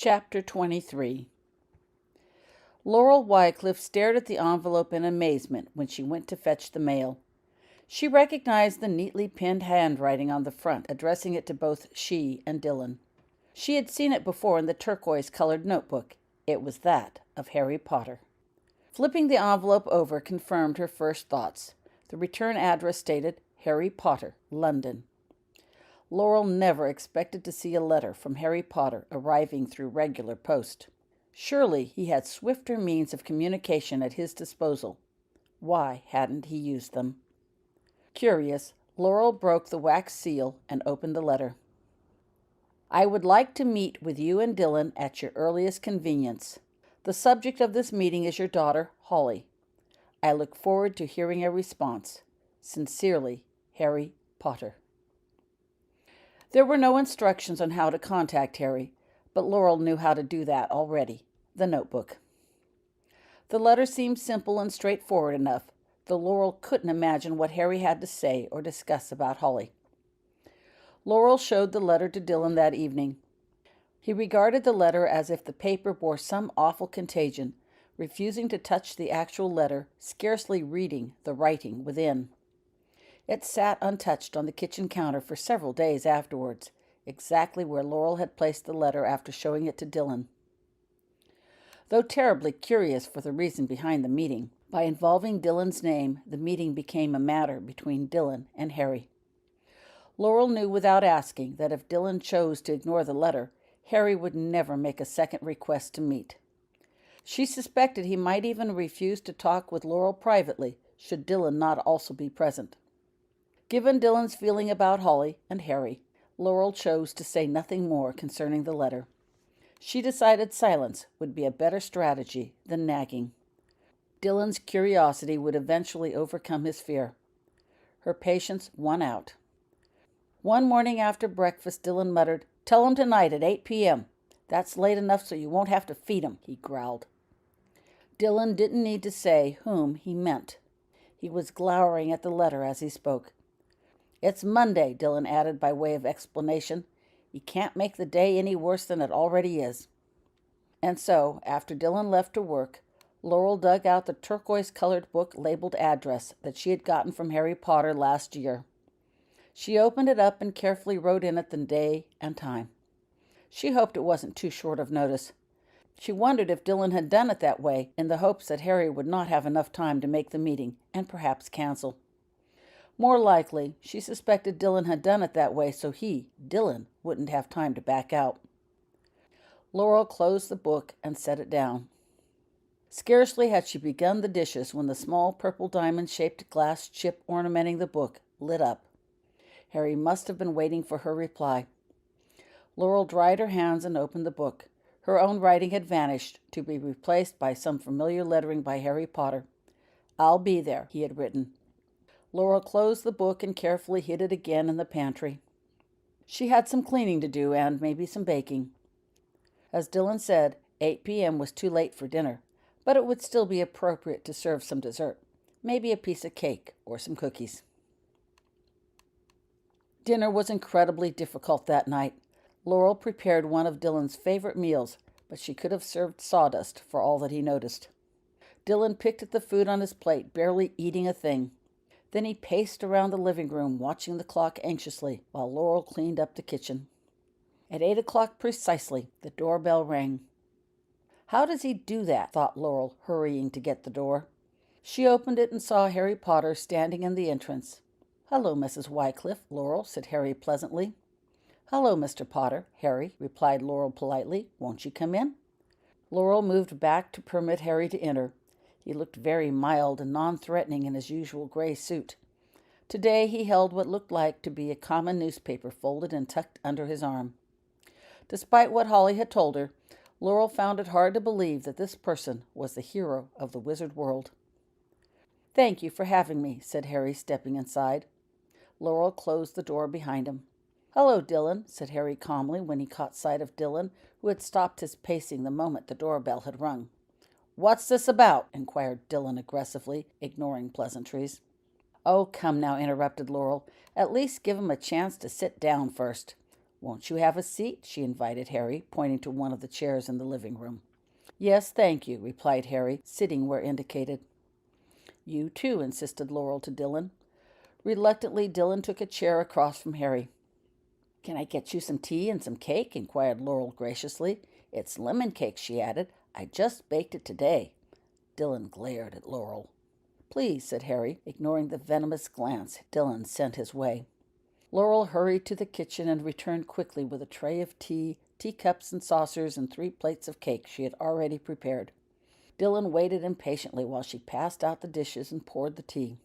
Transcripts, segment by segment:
Chapter 23. Laurel Wycliffe stared at the envelope in amazement when she went to fetch the mail. She recognized the neatly penned handwriting on the front, addressing it to both she and Dylan. She had seen it before in the turquoise-colored notebook. It was that of Harry Potter. Flipping the envelope over confirmed her first thoughts. The return address stated, Harry Potter, London. Laurel never expected to see a letter from Harry Potter arriving through regular post. Surely he had swifter means of communication at his disposal. Why hadn't he used them? Curious, Laurel broke the wax seal and opened the letter. I would like to meet with you and Dylan at your earliest convenience. The subject of this meeting is your daughter, Holly. I look forward to hearing a response. Sincerely, Harry Potter. There were no instructions on how to contact Harry, but Laurel knew how to do that already. The notebook. The letter seemed simple and straightforward enough, though Laurel couldn't imagine what Harry had to say or discuss about Holly. Laurel showed the letter to Dylan that evening. He regarded the letter as if the paper bore some awful contagion, refusing to touch the actual letter, scarcely reading the writing within. It sat untouched on the kitchen counter for several days afterwards, exactly where Laurel had placed the letter after showing it to Dylan. Though terribly curious for the reason behind the meeting, by involving Dylan's name, the meeting became a matter between Dylan and Harry. Laurel knew without asking that if Dylan chose to ignore the letter, Harry would never make a second request to meet. She suspected he might even refuse to talk with Laurel privately, should Dylan not also be present. Given Dylan's feeling about Holly and Harry, Laurel chose to say nothing more concerning the letter. She decided silence would be a better strategy than nagging. Dylan's curiosity would eventually overcome his fear. Her patience won out. One morning after breakfast, Dylan muttered, "Tell him tonight at 8 p.m. That's late enough so you won't have to feed him," he growled. Dylan didn't need to say whom he meant. He was glowering at the letter as he spoke. It's Monday, Dylan added by way of explanation. You can't make the day any worse than it already is. And so, after Dylan left to work, Laurel dug out the turquoise-colored book labeled address that she had gotten from Harry Potter last year. She opened it up and carefully wrote in it the day and time. She hoped it wasn't too short of notice. She wondered if Dylan had done it that way in the hopes that Harry would not have enough time to make the meeting and perhaps cancel. More likely, she suspected Dylan had done it that way so he, Dylan, wouldn't have time to back out. Laurel closed the book and set it down. Scarcely had she begun the dishes when the small purple diamond-shaped glass chip ornamenting the book lit up. Harry must have been waiting for her reply. Laurel dried her hands and opened the book. Her own writing had vanished, to be replaced by some familiar lettering by Harry Potter. "I'll be there," he had written. Laurel closed the book and carefully hid it again in the pantry. She had some cleaning to do and maybe some baking. As Dylan said, 8 p.m. was too late for dinner, but it would still be appropriate to serve some dessert, maybe a piece of cake or some cookies. Dinner was incredibly difficult that night. Laurel prepared one of Dylan's favorite meals, but she could have served sawdust for all that he noticed. Dylan picked at the food on his plate, barely eating a thing. Then he paced around the living room, watching the clock anxiously, while Laurel cleaned up the kitchen. At 8 o'clock precisely, the doorbell rang. How does he do that? Thought Laurel, hurrying to get the door. She opened it and saw Harry Potter standing in the entrance. "Hello, Mrs. Wycliffe, Laurel," said Harry pleasantly. "Hello, Mr. Potter," Harry replied Laurel politely. "Won't you come in?" Laurel moved back to permit Harry to enter. He looked very mild and non-threatening in his usual gray suit. Today he held what looked like to be a common newspaper folded and tucked under his arm. Despite what Holly had told her, Laurel found it hard to believe that this person was the hero of the wizard world. "Thank you for having me," said Harry, stepping inside. Laurel closed the door behind him. "Hello, Dylan," said Harry calmly when he caught sight of Dylan, who had stopped his pacing the moment the doorbell had rung. "What's this about?" inquired Dylan aggressively, ignoring pleasantries. "Oh, come now," interrupted Laurel. "At least give him a chance to sit down first. "Won't you have a seat?" she invited Harry, pointing to one of the chairs in the living room. "Yes, thank you," replied Harry, sitting where indicated. "You too," insisted Laurel to Dylan. Reluctantly, Dylan took a chair across from Harry. "Can I get you some tea and some cake?" inquired Laurel graciously. "It's lemon cake," she added. "I just baked it today." Dylan glared at Laurel. "Please," said Harry, ignoring the venomous glance Dylan sent his way. Laurel hurried to the kitchen and returned quickly with a tray of tea, teacups and saucers, and 3 plates of cake she had already prepared. Dylan waited impatiently while she passed out the dishes and poured the tea.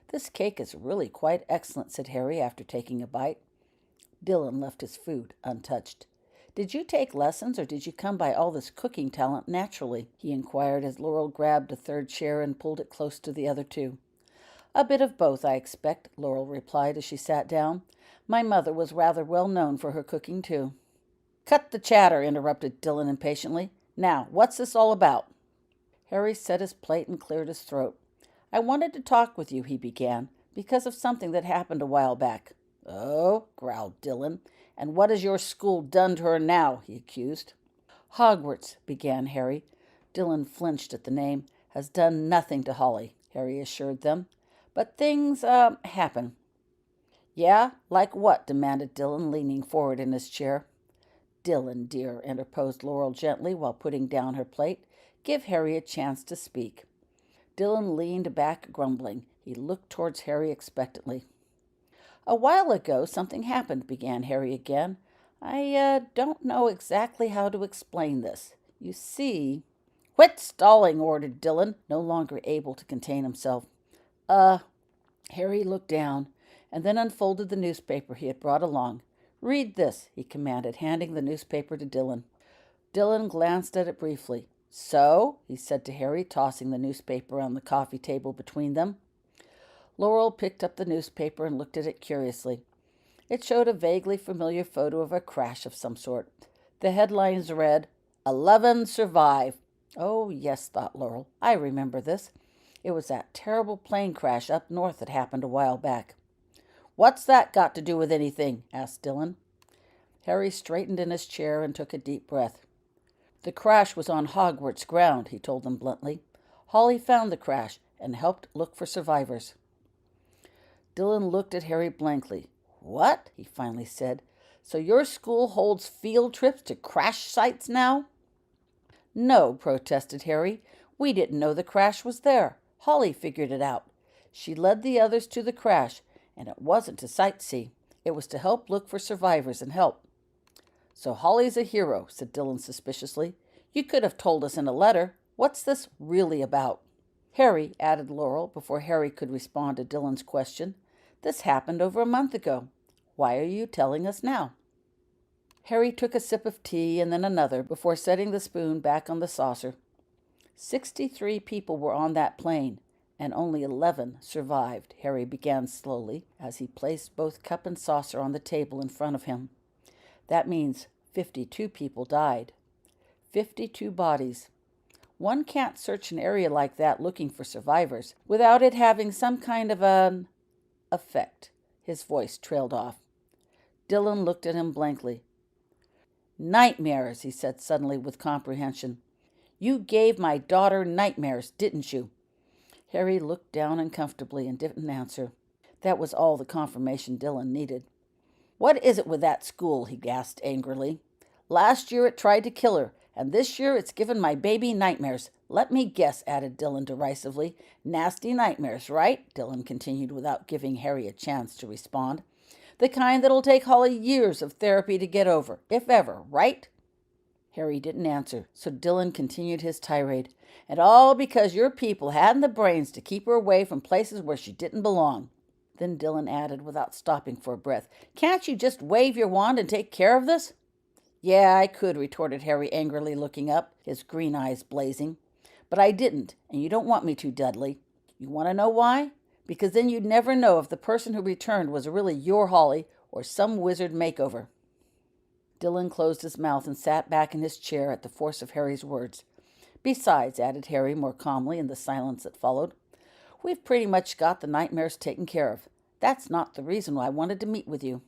"This cake is really quite excellent," said Harry after taking a bite. Dylan left his food untouched. "Did you take lessons, or did you come by all this cooking talent naturally?" he inquired as Laurel grabbed a third chair and pulled it close to the other 2. "A bit of both, I expect," Laurel replied as she sat down. "My mother was rather well known for her cooking, too." "Cut the chatter," interrupted Dylan impatiently. "Now, what's this all about?" Harry set his plate and cleared his throat. "I wanted to talk with you," he began, "because of something that happened a while back." "Oh," growled Dylan. "And what has your school done to her now?" he accused. "Hogwarts," began Harry. Dylan flinched at the name. "Has done nothing to Holly," Harry assured them. "But things, happen." "Yeah? Like what?" demanded Dylan, leaning forward in his chair. "Dylan, dear," interposed Laurel gently while putting down her plate. "Give Harry a chance to speak." Dylan leaned back, grumbling. He looked towards Harry expectantly. "A while ago something happened," began Harry again. "I don't know exactly how to explain this. You see—" "Quit stalling," ordered Dylan, no longer able to contain himself. Harry looked down and then unfolded the newspaper he had brought along. "Read this," he commanded, handing the newspaper to Dylan. Dylan glanced at it briefly. "So?" he said to Harry, tossing the newspaper on the coffee table between them. Laurel picked up the newspaper and looked at it curiously. It showed a vaguely familiar photo of a crash of some sort. The headlines read, "11 survive." "Oh, yes," thought Laurel. "I remember this. It was that terrible plane crash up north that happened a while back." "What's that got to do with anything?" asked Dylan. Harry straightened in his chair and took a deep breath. "The crash was on Hogwarts ground," he told them bluntly. "Holly found the crash and helped look for survivors." Dylan looked at Harry blankly. "What?" he finally said. "So your school holds field trips to crash sites now?" "No," protested Harry. "We didn't know the crash was there. Holly figured it out. She led the others to the crash, and it wasn't to sightsee. It was to help look for survivors and help." "So Holly's a hero," said Dylan suspiciously. "You could have told us in a letter. What's this really about?" "Harry," added Laurel before Harry could respond to Dylan's question, "this happened over a month ago. Why are you telling us now?" Harry took a sip of tea and then another before setting the spoon back on the saucer. 63 people were on that plane, and only 11 survived, Harry began slowly as he placed both cup and saucer on the table in front of him. "That means 52 people died. 52 bodies. One can't search an area like that looking for survivors without it having some kind of an effect." His voice trailed off. Dylan looked at him blankly. "Nightmares," he said suddenly with comprehension. "You gave my daughter nightmares, didn't you?" Harry looked down uncomfortably and didn't answer. That was all the confirmation Dylan needed. "What is it with that school?" he gasped angrily. "Last year it tried to kill her, and this year it's given my baby nightmares. Let me guess," added Dylan derisively. "Nasty nightmares, right?" Dylan continued without giving Harry a chance to respond. "The kind that'll take Holly years of therapy to get over, if ever, right?" Harry didn't answer, so Dylan continued his tirade. "And all because your people hadn't the brains to keep her away from places where she didn't belong." Then Dylan added, without stopping for a breath, "Can't you just wave your wand and take care of this?" "Yeah, I could," retorted Harry angrily, looking up, his green eyes blazing. "But I didn't, and you don't want me to, Dudley. You want to know why? Because then you'd never know if the person who returned was really your Holly or some wizard makeover." Dylan closed his mouth and sat back in his chair at the force of Harry's words. "Besides," added Harry more calmly in the silence that followed, "we've pretty much got the nightmares taken care of. That's not the reason why I wanted to meet with you."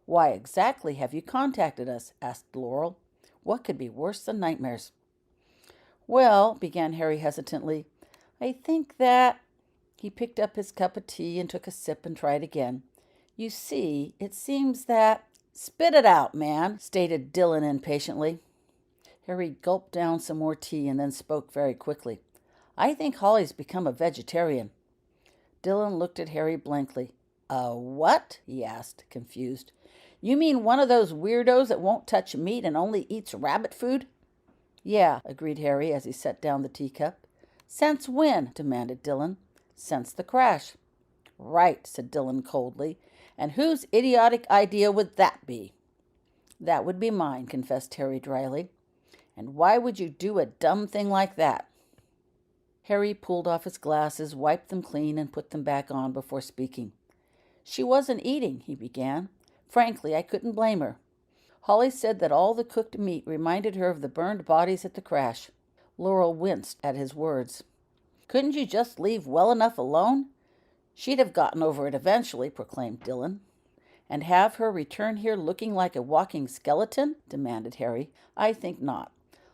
Why exactly have you contacted us? Asked Laurel. What could be worse than nightmares? Well, began Harry hesitantly, I think that... He picked up his cup of tea and took a sip and tried again. You see, it seems that... Spit it out, man, stated Dylan impatiently. Harry gulped down some more tea and then spoke very quickly. I think Holly's become a vegetarian. Dylan looked at Harry blankly. A what? He asked, confused. You mean one of those weirdos that won't touch meat and only eats rabbit food? Yeah, agreed Harry as he set down the teacup. Since when? Demanded Dylan. Since the crash. Right, said Dylan coldly. And whose idiotic idea would that be? That would be mine, confessed Harry dryly. And why would you do a dumb thing like that? Harry pulled off his glasses, wiped them clean, and put them back on before speaking. She wasn't eating, he began. Frankly, I couldn't blame her. Holly said that all the cooked meat reminded her of the burned bodies at the crash. Laurel winced at his words. Couldn't you just leave well enough alone? She'd have gotten over it eventually, proclaimed Dylan. And have her return here looking like a walking skeleton? Demanded Harry. I think not.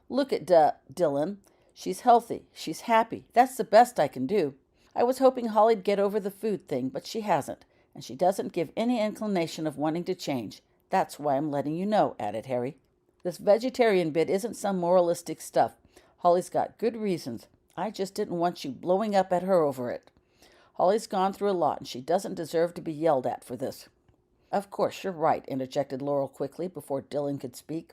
Look at Dylan. She's healthy. She's happy. That's the best I can do. I was hoping Holly'd get over the food thing, but she hasn't, and she doesn't give any inclination of wanting to change. That's why I'm letting you know, added Harry. This vegetarian bit isn't some moralistic stuff. Holly's got good reasons. I just didn't want you blowing up at her over it. Holly's gone through a lot, and she doesn't deserve to be yelled at for this. Of course, you're right, interjected Laurel quickly before Dylan could speak.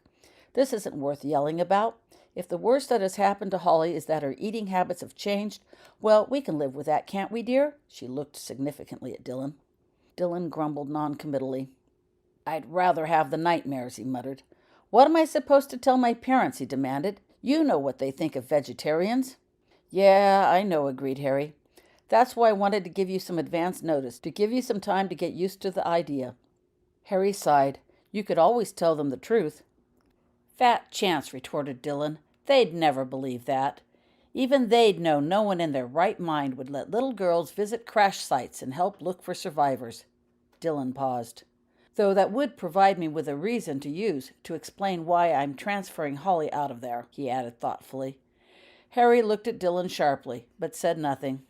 This isn't worth yelling about. If the worst that has happened to Holly is that her eating habits have changed, well, we can live with that, can't we, dear? She looked significantly at Dylan. Dylan grumbled noncommittally. I'd rather have the nightmares, he muttered. What am I supposed to tell my parents, he demanded. You know what they think of vegetarians. Yeah, I know, agreed Harry. That's why I wanted to give you some advance notice, to give you some time to get used to the idea. Harry sighed. You could always tell them the truth. Fat chance, retorted Dylan. They'd never believe that. Even they'd know no one in their right mind would let little girls visit crash sites and help look for survivors. Dylan paused. Though that would provide me with a reason to use to explain why I'm transferring Holly out of there, he added thoughtfully. Harry looked at Dylan sharply, but said nothing.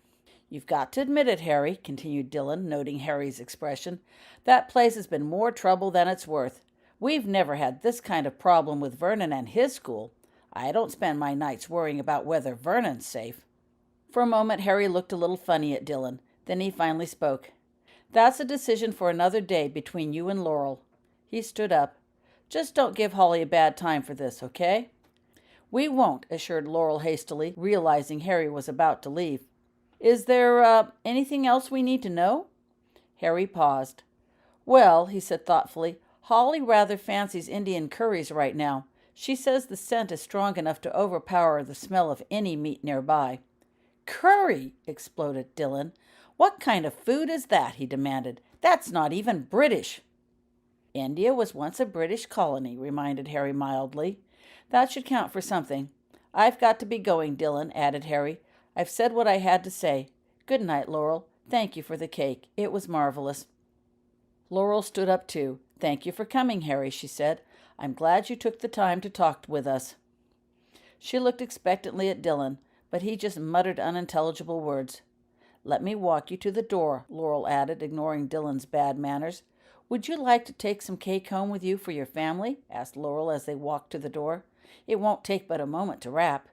You've got to admit it, Harry, continued Dylan, noting Harry's expression. That place has been more trouble than it's worth. We've never had this kind of problem with Vernon and his school. I don't spend my nights worrying about whether Vernon's safe. For a moment, Harry looked a little funny at Dylan. Then he finally spoke. That's a decision for another day between you and Laurel. He stood up. Just don't give Holly a bad time for this, okay? We won't, assured Laurel hastily, realizing Harry was about to leave. Is there, anything else we need to know? Harry paused. Well, he said thoughtfully, Holly rather fancies Indian curries right now. She says the scent is strong enough to overpower the smell of any meat nearby. Curry! Exploded Dylan. What kind of food is that? He demanded. That's not even British. India was once a British colony, reminded Harry mildly. That should count for something. I've got to be going, Dylan, added Harry. I've said what I had to say. Good night, Laurel. Thank you for the cake. It was marvelous. Laurel stood up too. Thank you for coming, Harry, she said. I'm glad you took the time to talk with us. She looked expectantly at Dylan, but he just muttered unintelligible words. Let me walk you to the door, Laurel added, ignoring Dylan's bad manners. Would you like to take some cake home with you for your family? Asked Laurel as they walked to the door. It won't take but a moment to wrap.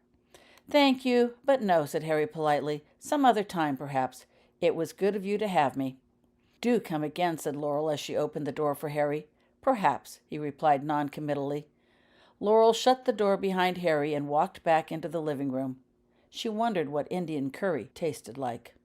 Thank you, but no, said Harry politely. Some other time, perhaps. It was good of you to have me. Do come again, said Laurel as she opened the door for Harry. Perhaps, he replied noncommittally. Laurel shut the door behind Harry and walked back into the living room. She wondered what Indian curry tasted like.